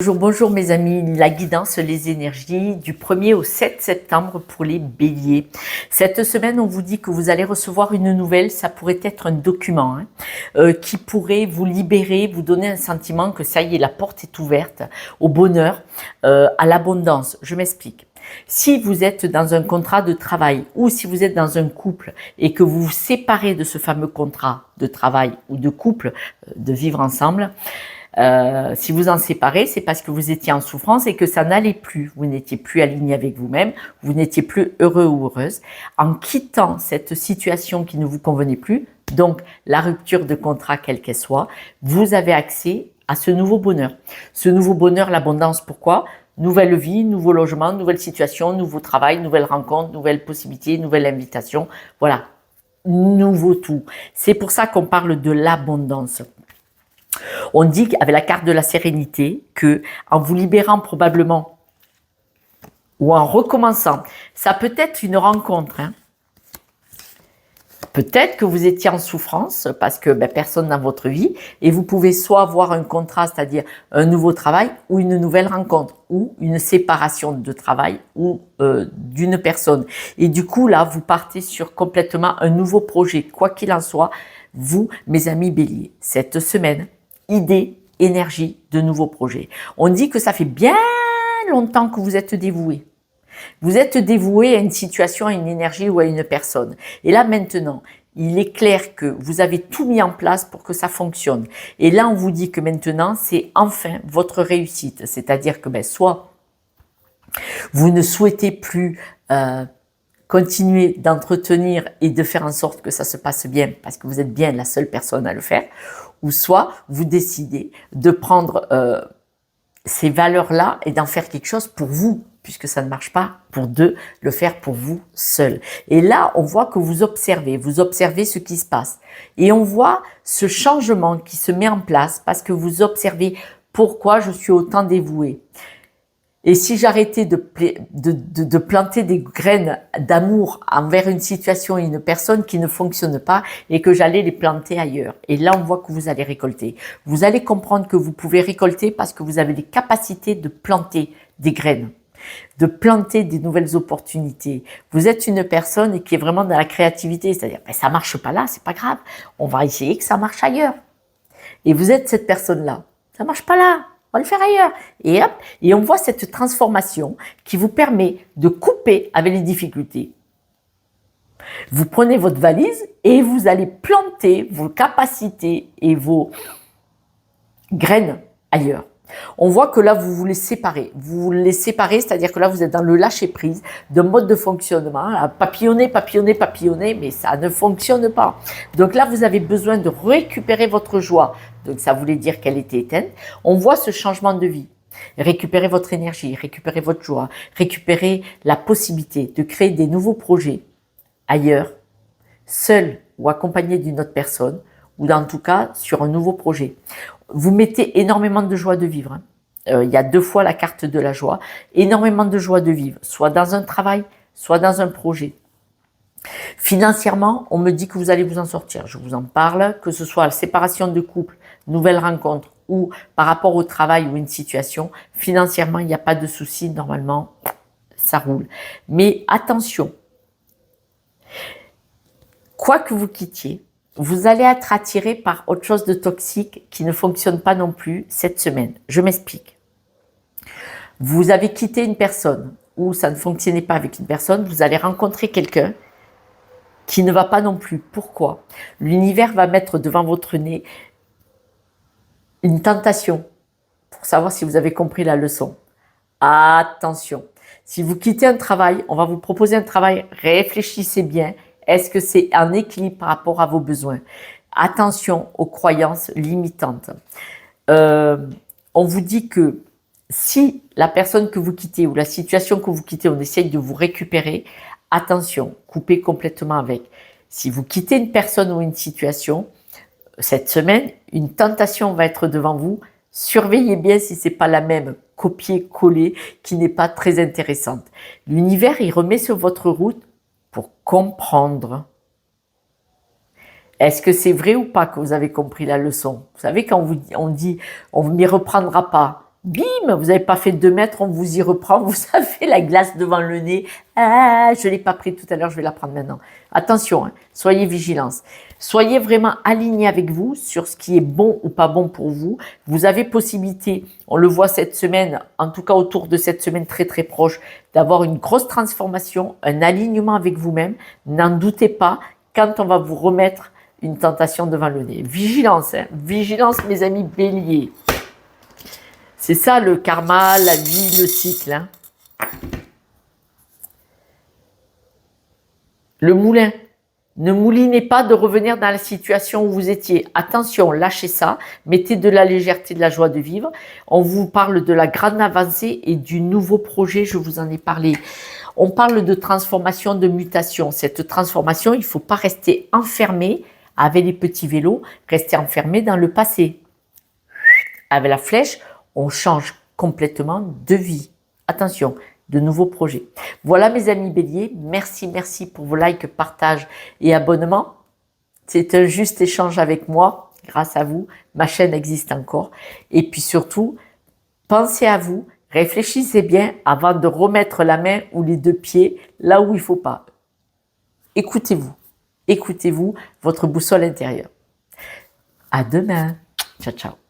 Bonjour, bonjour mes amis, la guidance, les énergies du 1er au 7 septembre pour les béliers. Cette semaine, on vous dit que vous allez recevoir une nouvelle, ça pourrait être un document qui pourrait vous libérer, vous donner un sentiment que ça y est, la porte est ouverte au bonheur, à l'abondance. Je m'explique. Si vous êtes dans un contrat de travail ou si vous êtes dans un couple et que vous vous séparez de ce fameux contrat de travail ou de couple, de vivre ensemble, si vous en séparez, c'est parce que vous étiez en souffrance et que ça n'allait plus. Vous n'étiez plus aligné avec vous-même, vous n'étiez plus heureux ou heureuse. En quittant cette situation qui ne vous convenait plus, donc la rupture de contrat quelle qu'elle soit, vous avez accès à ce nouveau bonheur. Ce nouveau bonheur, l'abondance, pourquoi ? Nouvelle vie, nouveau logement, nouvelle situation, nouveau travail, nouvelle rencontre, nouvelle possibilité, nouvelle invitation. Voilà, nouveau tout. C'est pour ça qu'on parle de l'abondance. On dit qu'avec la carte de la sérénité, que en vous libérant probablement ou en recommençant, ça peut être une rencontre. Peut-être que vous étiez en souffrance parce que personne dans votre vie et vous pouvez soit avoir un contrat, c'est-à-dire un nouveau travail ou une nouvelle rencontre ou une séparation de travail ou d'une personne. Et du coup, là, vous partez sur complètement un nouveau projet. Quoi qu'il en soit, vous, mes amis béliers, cette semaine, idées, énergie, de nouveaux projets. On dit que ça fait bien longtemps que vous êtes dévoués. Vous êtes dévoué à une situation, à une énergie ou à une personne. Et là maintenant, il est clair que vous avez tout mis en place pour que ça fonctionne. Et là, on vous dit que maintenant, c'est enfin votre réussite. C'est-à-dire que soit vous ne souhaitez plus continuer d'entretenir et de faire en sorte que ça se passe bien parce que vous êtes bien la seule personne à le faire, ou soit vous décidez de prendre ces valeurs-là et d'en faire quelque chose pour vous, puisque ça ne marche pas pour deux, le faire pour vous seul. Et là, on voit que vous observez ce qui se passe. Et on voit ce changement qui se met en place parce que vous observez pourquoi je suis autant dévouée. Et si j'arrêtais de planter des graines d'amour envers une situation et une personne qui ne fonctionne pas et que j'allais les planter ailleurs. Et là, on voit que vous allez récolter. Vous allez comprendre que vous pouvez récolter parce que vous avez les capacités de planter des graines, de planter des nouvelles opportunités. Vous êtes une personne qui est vraiment dans la créativité, c'est-à-dire ça marche pas là, c'est pas grave, on va essayer que ça marche ailleurs. Et vous êtes cette personne-là, ça marche pas là, on va le faire ailleurs. Et hop, et on voit cette transformation qui vous permet de couper avec les difficultés. Vous prenez votre valise et vous allez planter vos capacités et vos graines ailleurs. On voit que là, vous vous les séparez. Vous vous les séparez, c'est-à-dire que là, vous êtes dans le lâcher-prise d'un mode de fonctionnement. Là, papillonner, mais ça ne fonctionne pas. Donc là, vous avez besoin de récupérer votre joie. Donc ça voulait dire qu'elle était éteinte. On voit ce changement de vie. Récupérer votre énergie, récupérer votre joie, récupérer la possibilité de créer des nouveaux projets ailleurs, seul ou accompagné d'une autre personne, ou en tout cas sur un nouveau projet. Vous mettez énormément de joie de vivre. Il y a 2 fois la carte de la joie. Énormément de joie de vivre, soit dans un travail, soit dans un projet. Financièrement, on me dit que vous allez vous en sortir. Je vous en parle, que ce soit la séparation de couple, nouvelle rencontre ou par rapport au travail ou une situation. Financièrement, il n'y a pas de souci. Normalement, ça roule. Mais attention, quoi que vous quittiez, vous allez être attiré par autre chose de toxique qui ne fonctionne pas non plus cette semaine. Je m'explique. Vous avez quitté une personne ou ça ne fonctionnait pas avec une personne, vous allez rencontrer quelqu'un qui ne va pas non plus. Pourquoi ? L'univers va mettre devant votre nez une tentation pour savoir si vous avez compris la leçon. Attention, si vous quittez un travail, on va vous proposer un travail, réfléchissez bien. Est-ce que c'est un équilibre par rapport à vos besoins ? Attention aux croyances limitantes. On vous dit que si la personne que vous quittez ou la situation que vous quittez, on essaye de vous récupérer, attention, coupez complètement avec. Si vous quittez une personne ou une situation, cette semaine, une tentation va être devant vous. Surveillez bien si c'est pas la même copier-coller qui n'est pas très intéressante. L'univers, il remet sur votre route pour comprendre. Est-ce que c'est vrai ou pas que vous avez compris la leçon ? Vous savez, quand on dit on n'y reprendra pas, bim, vous n'avez pas fait 2 mètres, on vous y reprend, vous avez la glace devant le nez. Ah, je ne l'ai pas pris tout à l'heure, je vais la prendre maintenant. Attention, hein, soyez vigilants. Soyez vraiment alignés avec vous sur ce qui est bon ou pas bon pour vous. Vous avez possibilité, on le voit cette semaine, en tout cas autour de cette semaine très très proche, d'avoir une grosse transformation, un alignement avec vous-même. N'en doutez pas quand on va vous remettre une tentation devant le nez. Vigilance, hein, vigilance mes amis béliers. C'est ça le karma, la vie, le cycle. Hein. Le moulin. Ne moulinez pas de revenir dans la situation où vous étiez. Attention, lâchez ça. Mettez de la légèreté, de la joie de vivre. On vous parle de la grande avancée et du nouveau projet, je vous en ai parlé. On parle de transformation, de mutation. Cette transformation, il ne faut pas rester enfermé avec les petits vélos, rester enfermé dans le passé. Avec la flèche, on change complètement de vie. Attention, de nouveaux projets. Voilà mes amis béliers, merci pour vos likes, partages et abonnements. C'est un juste échange avec moi, grâce à vous, ma chaîne existe encore. Et puis surtout, pensez à vous, réfléchissez bien avant de remettre la main ou les 2 pieds là où il ne faut pas. Écoutez-vous, votre boussole intérieure. À demain, ciao ciao.